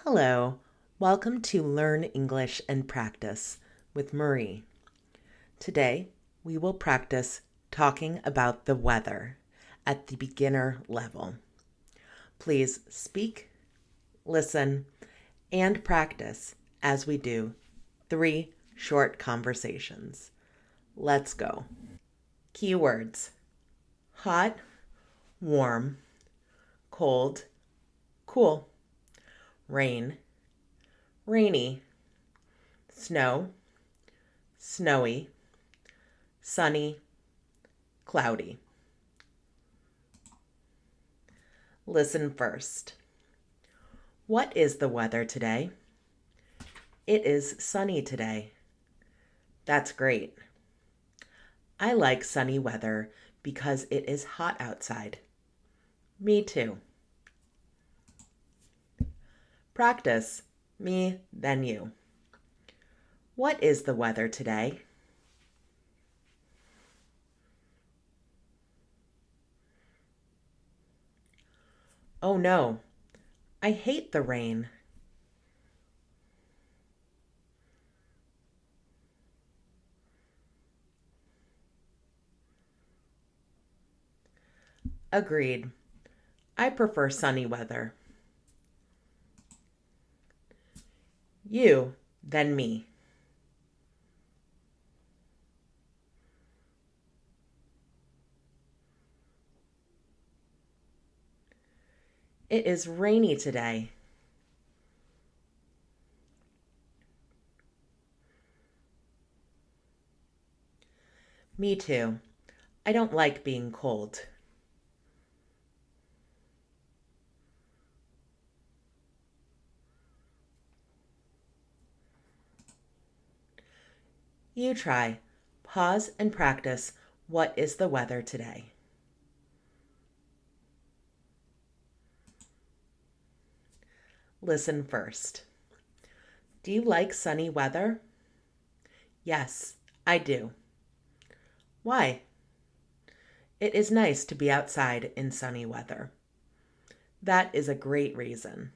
Hello, welcome to Learn English and Practice with Marie. Today, we will practice talking about the weather at the beginner level. Please speak, listen, and practice as we do 3 short conversations. Let's go. Keywords: hot, warm, cold, cool, rain, rainy, snow, snowy, sunny, cloudy. Listen first. What is the weather today? It is sunny today. That's great. I like sunny weather because it is hot outside. Me too. Practice. Me, then you. What is the weather today? Oh no, I hate the rain. Agreed. I prefer sunny weather. You, then me. It is rainy today. Me too. I don't like being cold. You try. Pause and practice. What is the weather today? Listen first. Do you like sunny weather? Yes, I do. Why? It is nice to be outside in sunny weather. That is a great reason.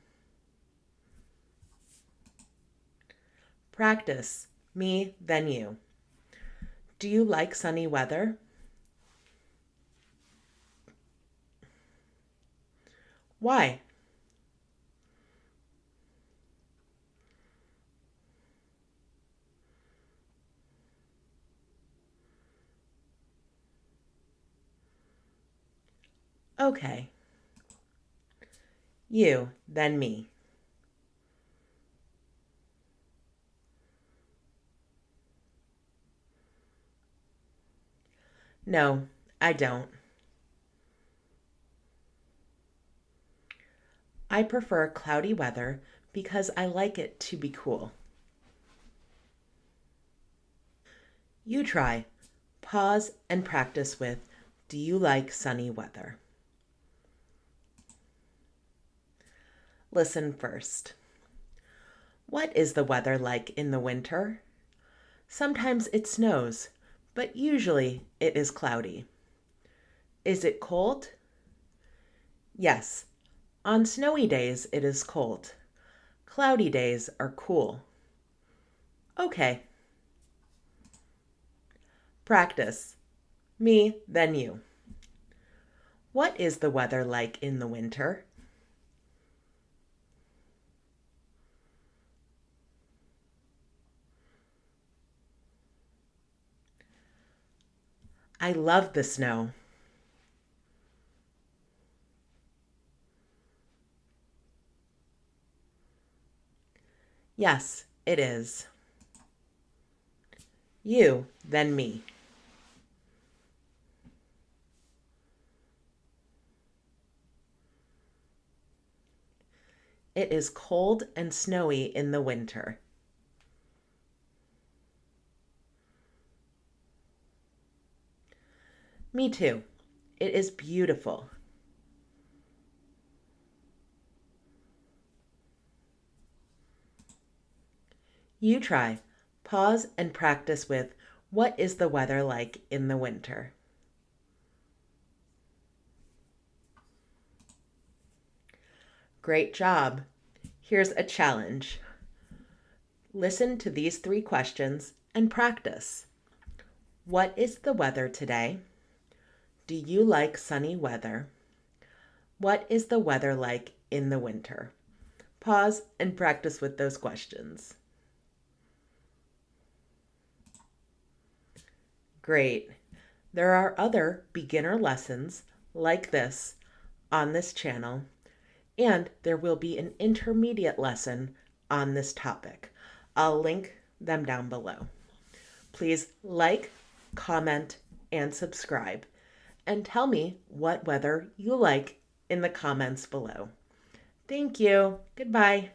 Practice. Me, then you. Do you like sunny weather? Why? Okay. You, then me. No, I don't. I prefer cloudy weather because I like it to be cool. You try. Pause and practice with, do you like sunny weather? Listen first. What is the weather like in the winter? Sometimes it snows, but usually it is cloudy. Is it cold? Yes. On snowy days it is cold. Cloudy days are cool. Okay. Practice. Me, then you. What is the weather like in the winter? I love the snow. Yes, it is. You, then me. It is cold and snowy in the winter. Me too. It is beautiful. You try. Pause and practice with, what is the weather like in the winter? Great job. Here's a challenge. Listen to these 3 questions and practice. What is the weather today? Do you like sunny weather? What is the weather like in the winter? Pause and practice with those questions. Great. There are other beginner lessons like this on this channel, and there will be an intermediate lesson on this topic. I'll link them down below. Please like, comment, and subscribe, and tell me what weather you like in the comments below. Thank you. Goodbye.